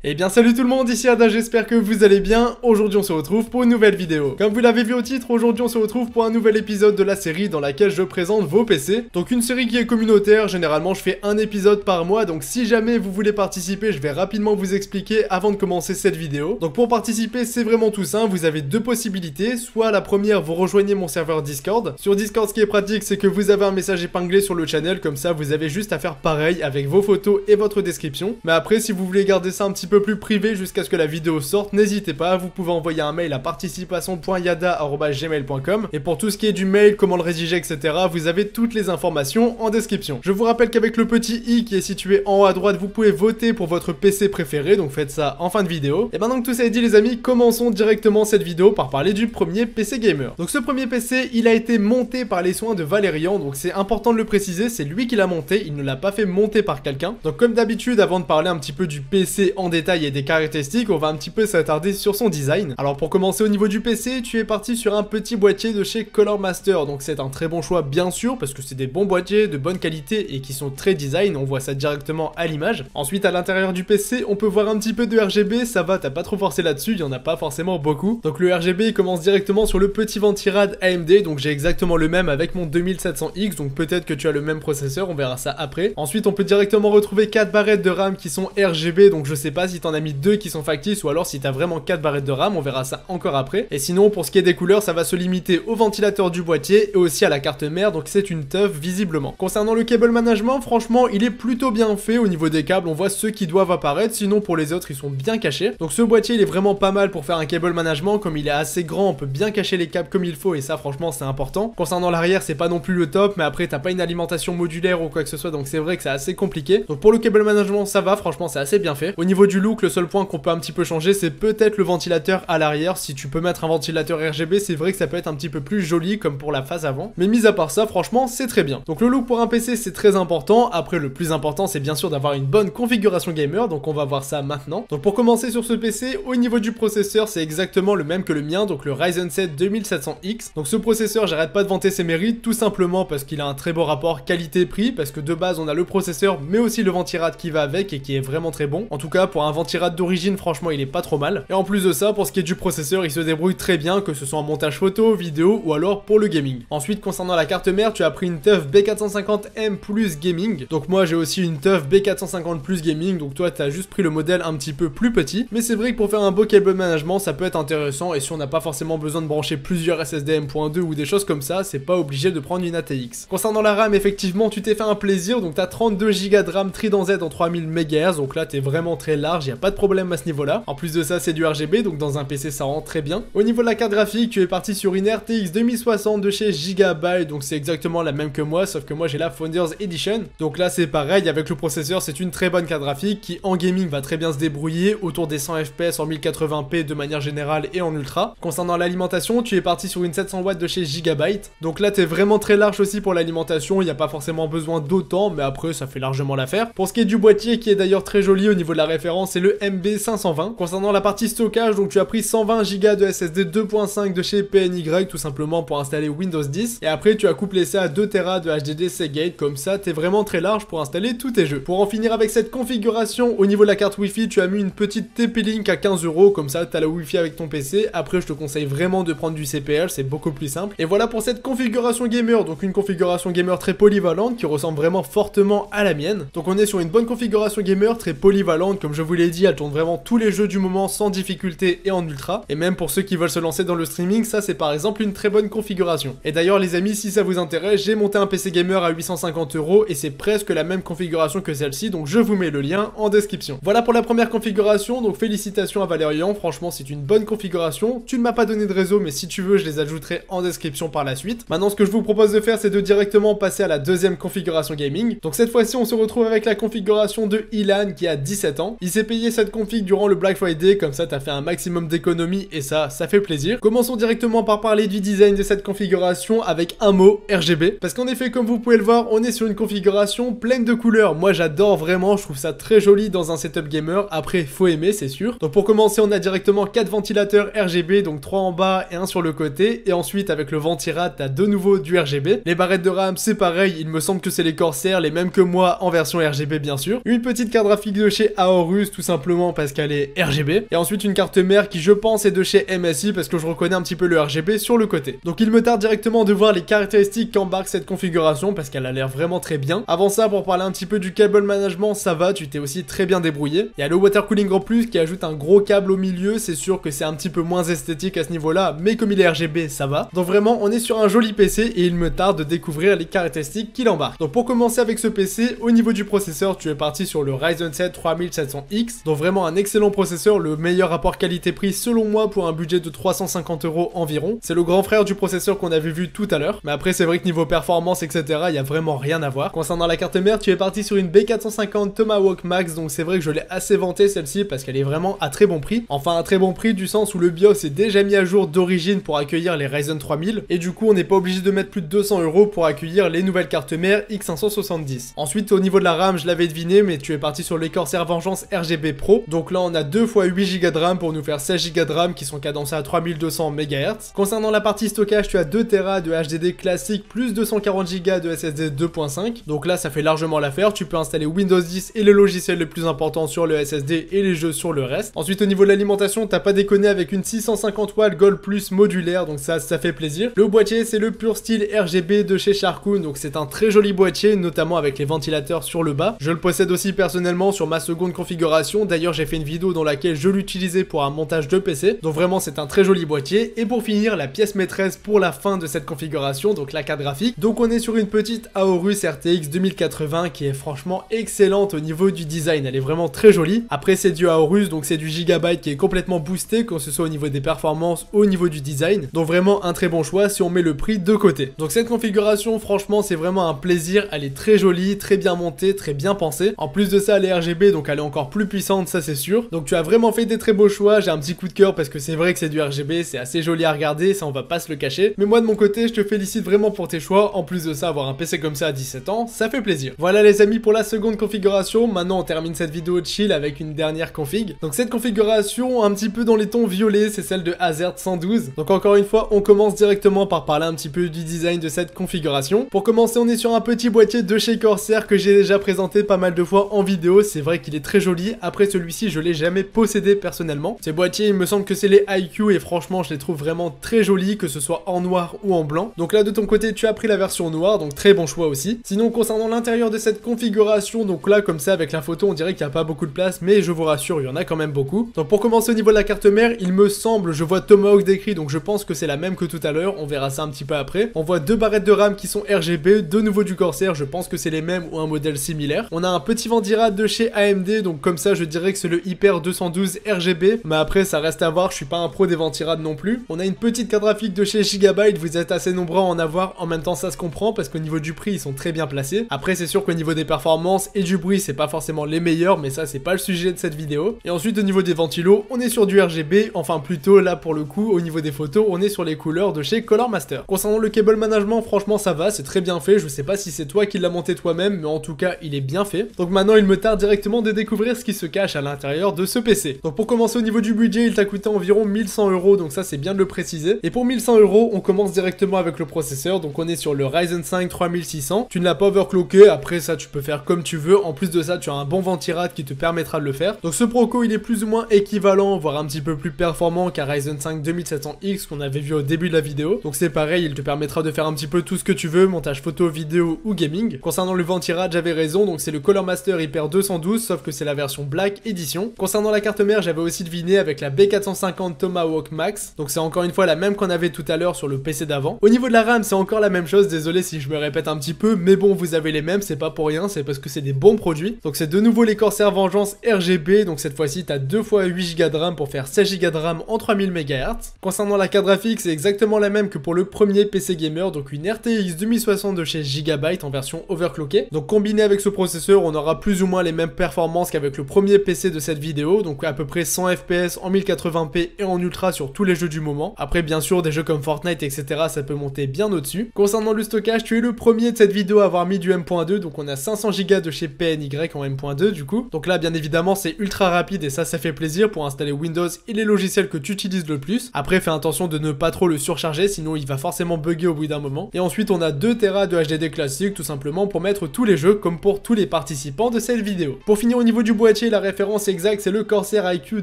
Eh bien salut tout le monde, ici Ada, j'espère que vous allez bien. Aujourd'hui on se retrouve pour une nouvelle vidéo. Comme vous l'avez vu au titre, aujourd'hui on se retrouve pour un nouvel épisode de la série dans laquelle je présente vos PC. Donc une série qui est communautaire, généralement je fais un épisode par mois, donc si jamais vous voulez participer, je vais rapidement vous expliquer avant de commencer cette vidéo. Donc pour participer, c'est vraiment tout simple, vous avez deux possibilités. Soit la première, vous rejoignez mon serveur Discord. Sur Discord, ce qui est pratique, c'est que vous avez un message épinglé sur le channel, comme ça vous avez juste à faire pareil avec vos photos et votre description. Mais après, si vous voulez garder ça un petit peu plus privé jusqu'à ce que la vidéo sorte, n'hésitez pas, vous pouvez envoyer un mail à participation.yada@gmail.com et pour tout ce qui est du mail, comment le rédiger, etc., vous avez toutes les informations en description. Je vous rappelle qu'avec le petit i qui est situé en haut à droite, vous pouvez voter pour votre PC préféré, donc faites ça en fin de vidéo. Et maintenant que tout ça est dit les amis, commençons directement cette vidéo par parler du premier PC gamer. Donc ce premier PC, il a été monté par les soins de Valérian, donc c'est important de le préciser, c'est lui qui l'a monté, il ne l'a pas fait monter par quelqu'un. Donc comme d'habitude, avant de parler un petit peu du PC en détail et des caractéristiques, on va un petit peu s'attarder sur son design. Alors pour commencer au niveau du PC, tu es parti sur un petit boîtier de chez Color Master, donc c'est un très bon choix bien sûr, parce que c'est des bons boîtiers de bonne qualité et qui sont très design, on voit ça directement à l'image. Ensuite à l'intérieur du PC, on peut voir un petit peu de RGB, ça va, t'as pas trop forcé là-dessus, il y en a pas forcément beaucoup. Donc le RGB il commence directement sur le petit ventirad AMD, donc j'ai exactement le même avec mon 2700X, donc peut-être que tu as le même processeur, on verra ça après. Ensuite on peut directement retrouver 4 barrettes de RAM qui sont RGB, donc je sais pas si t'en as mis 2 qui sont factices ou alors si t'as vraiment 4 barrettes de RAM, on verra ça encore après. Et sinon pour ce qui est des couleurs, ça va se limiter au ventilateur du boîtier et aussi à la carte mère, donc c'est une teuf visiblement. Concernant le cable management, franchement il est plutôt bien fait au niveau des câbles, on voit ceux qui doivent apparaître, sinon pour les autres ils sont bien cachés. Donc ce boîtier il est vraiment pas mal pour faire un cable management, comme il est assez grand on peut bien cacher les câbles comme il faut et ça franchement c'est important. Concernant l'arrière c'est pas non plus le top, mais après t'as pas une alimentation modulaire ou quoi que ce soit, donc c'est vrai que c'est assez compliqué. Donc pour le cable management ça va, franchement c'est assez bien fait. Au niveau du look, le seul point qu'on peut un petit peu changer c'est peut-être le ventilateur à l'arrière. Si tu peux mettre un ventilateur RGB, c'est vrai que ça peut être un petit peu plus joli comme pour la phase avant, mais mis à part ça franchement c'est très bien. Donc le look pour un PC c'est très important. Après le plus important c'est bien sûr d'avoir une bonne configuration gamer, donc on va voir ça maintenant. Donc pour commencer sur ce PC, au niveau du processeur c'est exactement le même que le mien, donc le Ryzen 7 2700X. Donc ce processeur, j'arrête pas de vanter ses mérites tout simplement parce qu'il a un très beau rapport qualité-prix, parce que de base on a le processeur mais aussi le ventirad qui va avec et qui est vraiment très bon. En tout cas pour un ventirad d'origine franchement il est pas trop mal. Et en plus de ça, pour ce qui est du processeur, il se débrouille très bien, que ce soit en montage photo, vidéo ou alors pour le gaming. Ensuite concernant la carte mère, tu as pris une TUF B450M Plus Gaming. Donc moi j'ai aussi une TUF B450 Plus Gaming, donc toi t'as juste pris le modèle un petit peu plus petit. Mais c'est vrai que pour faire un beau cable management ça peut être intéressant, et si on n'a pas forcément besoin de brancher plusieurs SSD M.2 ou des choses comme ça, c'est pas obligé de prendre une ATX. Concernant la RAM, effectivement tu t'es fait un plaisir, donc t'as 32 Go de RAM Trident Z en 3000 MHz, donc là t'es vraiment très large, y a pas de problème à ce niveau là. En plus de ça c'est du RGB, donc dans un PC ça rend très bien. Au niveau de la carte graphique, tu es parti sur une RTX 2060 de chez Gigabyte, donc c'est exactement la même que moi, sauf que moi j'ai la Founders Edition. Donc là c'est pareil, avec le processeur c'est une très bonne carte graphique qui en gaming va très bien se débrouiller autour des 100 fps en 1080p de manière générale et en ultra. Concernant l'alimentation, tu es parti sur une 700 watts de chez Gigabyte, donc là t'es vraiment très large aussi pour l'alimentation, il n'y a pas forcément besoin d'autant, mais après ça fait largement l'affaire. Pour ce qui est du boîtier, qui est d'ailleurs très joli au niveau de la référence, c'est le MB520. Concernant la partie stockage, donc tu as pris 120 Go de SSD 2.5 de chez PNY, tout simplement pour installer Windows 10, et après tu as couplé ça à 2 Tera de HDD Seagate, comme ça t'es vraiment très large pour installer tous tes jeux. Pour en finir avec cette configuration, au niveau de la carte Wi-Fi, tu as mis une petite TP-Link à 15 €, comme ça t'as la Wi-Fi avec ton PC. Après je te conseille vraiment de prendre du CPL, c'est beaucoup plus simple. Et voilà pour cette configuration gamer, donc une configuration gamer très polyvalente qui ressemble vraiment fortement à la mienne. Donc on est sur une bonne configuration gamer très polyvalente, comme je vous l'ai dit, elle tourne vraiment tous les jeux du moment sans difficulté et en ultra. Et même pour ceux qui veulent se lancer dans le streaming, ça c'est par exemple une très bonne configuration. Et d'ailleurs les amis, si ça vous intéresse, j'ai monté un PC gamer à 850 € et c'est presque la même configuration que celle-ci, donc je vous mets le lien en description. Voilà pour la première configuration, donc félicitations à Valérian, franchement c'est une bonne configuration. Tu ne m'as pas donné de réseau, mais si tu veux je les ajouterai en description par la suite. Maintenant ce que je vous propose de faire c'est de directement passer à la deuxième configuration gaming. Donc cette fois-ci on se retrouve avec la configuration de Ilan qui a 17 ans. Il s'est payé cette config durant le Black Friday, comme ça t'as fait un maximum d'économies et ça fait plaisir. Commençons directement par parler du design de cette configuration avec un mot, RGB. Parce qu'en effet comme vous pouvez le voir, on est sur une configuration pleine de couleurs. Moi j'adore vraiment, je trouve ça très joli dans un setup gamer. Après faut aimer c'est sûr. Donc pour commencer on a directement 4 ventilateurs RGB, donc 3 en bas et un sur le côté. Et ensuite avec le ventirad t'as de nouveau du RGB. Les barrettes de RAM c'est pareil, il me semble que c'est les Corsair, les mêmes que moi en version RGB bien sûr. Une petite carte graphique de chez Aorus, tout simplement parce qu'elle est RGB. Et ensuite une carte mère qui je pense est de chez MSI parce que je reconnais un petit peu le RGB sur le côté. Donc il me tarde directement de voir les caractéristiques qu'embarque cette configuration parce qu'elle a l'air vraiment très bien. Avant ça, pour parler un petit peu du cable management, ça va, tu t'es aussi très bien débrouillé. Il y a le water cooling en plus qui ajoute un gros câble au milieu, c'est sûr que c'est un petit peu moins esthétique à ce niveau-là, mais comme il est RGB, ça va. Donc vraiment, on est sur un joli PC et il me tarde de découvrir les caractéristiques qu'il embarque. Donc pour commencer avec ce PC, au niveau du processeur, tu es parti sur le Ryzen 7 3700X, donc vraiment un excellent processeur, le meilleur rapport qualité-prix selon moi pour un budget de 350 € environ. C'est le grand frère du processeur qu'on avait vu tout à l'heure, mais après c'est vrai que niveau performance etc, il y a vraiment rien à voir. Concernant la carte mère, tu es parti sur une B450 Tomahawk Max, donc c'est vrai que je l'ai assez vanté celle-ci parce qu'elle est vraiment à très bon prix. Enfin à très bon prix du sens où le BIOS est déjà mis à jour d'origine pour accueillir les Ryzen 3000 et du coup on n'est pas obligé de mettre plus de 200 € pour accueillir les nouvelles cartes mères X570. Ensuite au niveau de la RAM, je l'avais deviné, mais tu es parti sur les Corsair Vengeance RGB Pro, donc là on a 2 x 8 Go de RAM pour nous faire 16 Go de RAM qui sont cadencés à 3200 MHz. Concernant la partie stockage, tu as 2 Tera de HDD classique plus 240 Go de SSD 2.5, donc là ça fait largement l'affaire. Tu peux installer Windows 10 et les logiciels les plus importants sur le SSD et les jeux sur le reste. Ensuite au niveau de l'alimentation, t'as pas déconné avec une 650 watts Gold Plus modulaire, donc ça fait plaisir. Le boîtier c'est le pur style RGB de chez Sharkoon, donc c'est un très joli boîtier, notamment avec les ventilateurs sur le bas. Je le possède aussi personnellement sur ma seconde configuration, d'ailleurs j'ai fait une vidéo dans laquelle je l'utilisais pour un montage de PC, donc vraiment c'est un très joli boîtier. Et pour finir, la pièce maîtresse pour la fin de cette configuration, donc la carte graphique. Donc on est sur une petite Aorus RTX 2080 qui est franchement excellente au niveau du design, elle est vraiment très jolie. Après c'est du Aorus, donc c'est du Gigabyte qui est complètement boosté, que ce soit au niveau des performances ou au niveau du design, donc vraiment un très bon choix si on met le prix de côté. Donc cette configuration franchement c'est vraiment un plaisir, elle est très jolie, très bien montée, très bien pensée. En plus de ça elle est RGB, donc elle est encore plus puissante, ça c'est sûr. Donc tu as vraiment fait des très beaux choix, j'ai un petit coup de cœur parce que c'est vrai que c'est du RGB, c'est assez joli à regarder, ça on va pas se le cacher. Mais moi de mon côté je te félicite vraiment pour tes choix, en plus de ça avoir un PC comme ça à 17 ans, ça fait plaisir. Voilà les amis pour la seconde configuration, maintenant on termine cette vidéo chill avec une dernière config. Donc cette configuration un petit peu dans les tons violets, c'est celle de Acer 112. Donc encore une fois on commence directement par parler un petit peu du design de cette configuration. Pour commencer on est sur un petit boîtier de chez Corsair que j'ai déjà présenté pas mal de fois en vidéo, c'est vrai qu'il est très joli. Après celui-ci je l'ai jamais possédé personnellement. Ces boîtiers il me semble que c'est les IQ et franchement je les trouve vraiment très jolis, que ce soit en noir ou en blanc. Donc là de ton côté tu as pris la version noire, donc très bon choix aussi. Sinon concernant l'intérieur de cette configuration, donc là comme ça avec la photo on dirait qu'il n'y a pas beaucoup de place, mais je vous rassure il y en a quand même beaucoup. Donc pour commencer au niveau de la carte mère, il me semble, je vois Tomahawk décrit, donc je pense que c'est la même que tout à l'heure, on verra ça un petit peu après. On voit 2 barrettes de RAM qui sont RGB, de nouveau du Corsair, je pense que c'est les mêmes ou un modèle similaire. On a un petit ventirad de chez AMD, donc comme ça je dirais que c'est le Hyper 212 RGB, mais après ça reste à voir, je suis pas un pro des ventirades non plus. On a une petite carte graphique de chez Gigabyte, vous êtes assez nombreux à en avoir, en même temps ça se comprend parce qu'au niveau du prix ils sont très bien placés. Après c'est sûr qu'au niveau des performances et du bruit c'est pas forcément les meilleurs, mais ça c'est pas le sujet de cette vidéo. Et ensuite au niveau des ventilos, on est sur du RGB, enfin plutôt là pour le coup au niveau des photos on est sur les couleurs de chez Color Master. Concernant le cable management, franchement ça va, c'est très bien fait, je sais pas si c'est toi qui l'as monté toi-même, mais en tout cas il est bien fait. Donc maintenant il me tarde directement de découvrir ce qui se cache à l'intérieur de ce PC. Donc pour commencer au niveau du budget, il t'a coûté environ 1100 €, donc ça c'est bien de le préciser. Et pour 1100 €, on commence directement avec le processeur, donc on est sur le Ryzen 5 3600. Tu ne l'as pas overclocké, après ça tu peux faire comme tu veux. En plus de ça tu as un bon ventirad qui te permettra de le faire. Donc ce Proco il est plus ou moins équivalent, voire un petit peu plus performant qu'un Ryzen 5 2700X qu'on avait vu au début de la vidéo. Donc c'est pareil, il te permettra de faire un petit peu tout ce que tu veux, montage photo, vidéo ou gaming. Concernant le ventirad, j'avais raison, donc c'est le Color Master Hyper 212, sauf que c'est la version Black Edition. Concernant la carte mère, j'avais aussi deviné avec la B450 Tomahawk Max, donc c'est encore une fois la même qu'on avait tout à l'heure sur le PC d'avant. Au niveau de la RAM, c'est encore la même chose, désolé si je me répète un petit peu, mais bon, vous avez les mêmes, c'est pas pour rien, c'est parce que c'est des bons produits. Donc c'est de nouveau les Corsair Vengeance RGB, donc cette fois-ci t'as 2 x 8 Go de RAM pour faire 16 Go de RAM en 3000 MHz. Concernant la carte graphique, c'est exactement la même que pour le premier PC gamer, donc une RTX 2060 de chez Gigabyte en version overclockée. Donc combiné avec ce processeur, on aura plus ou moins les mêmes performances qu'avec le premier PC de cette vidéo, donc à peu près 100 FPS en 1080p et en ultra sur tous les jeux du moment. Après bien sûr des jeux comme Fortnite etc, ça peut monter bien au-dessus. Concernant le stockage, tu es le premier de cette vidéo à avoir mis du M.2, donc on a 500 Go de chez PNY en M.2 du coup. Donc là bien évidemment c'est ultra rapide et ça fait plaisir pour installer Windows et les logiciels que tu utilises le plus. Après fais attention de ne pas trop le surcharger, sinon il va forcément bugger au bout d'un moment. Et ensuite on a 2 Tera de HDD classique tout simplement pour mettre tous les jeux comme pour tous les participants de cette vidéo. Pour finir au niveau du boîtier, boîtier, la référence exacte c'est le Corsair IQ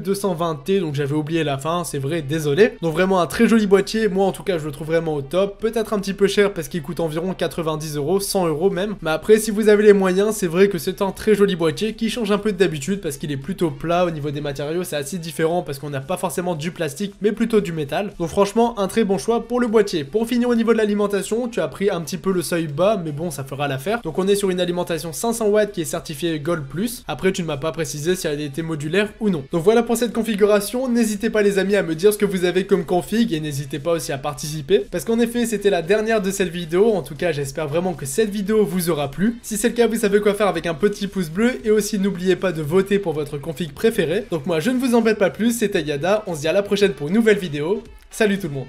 220T, donc j'avais oublié la fin, c'est vrai, désolé. Donc vraiment un très joli boîtier, moi en tout cas je le trouve vraiment au top, peut-être un petit peu cher parce qu'il coûte environ 90 €, 100 € même, mais après si vous avez les moyens, c'est vrai que c'est un très joli boîtier qui change un peu d'habitude parce qu'il est plutôt plat au niveau des matériaux, c'est assez différent parce qu'on n'a pas forcément du plastique mais plutôt du métal. Donc franchement un très bon choix pour le boîtier. Pour finir au niveau de l'alimentation, tu as pris un petit peu le seuil bas mais bon ça fera l'affaire. Donc on est sur une alimentation 500 watts qui est certifiée Gold Plus. Après tu ne m'as pas précisé si elle était modulaire ou non. Donc voilà pour cette configuration, n'hésitez pas les amis à me dire ce que vous avez comme config et n'hésitez pas aussi à participer parce qu'en effet c'était la dernière de cette vidéo. En tout cas j'espère vraiment que cette vidéo vous aura plu. Si c'est le cas vous savez quoi faire avec un petit pouce bleu et aussi n'oubliez pas de voter pour votre config préférée. Donc moi je ne vous embête pas plus, c'était Yada, on se dit à la prochaine pour une nouvelle vidéo. Salut tout le monde.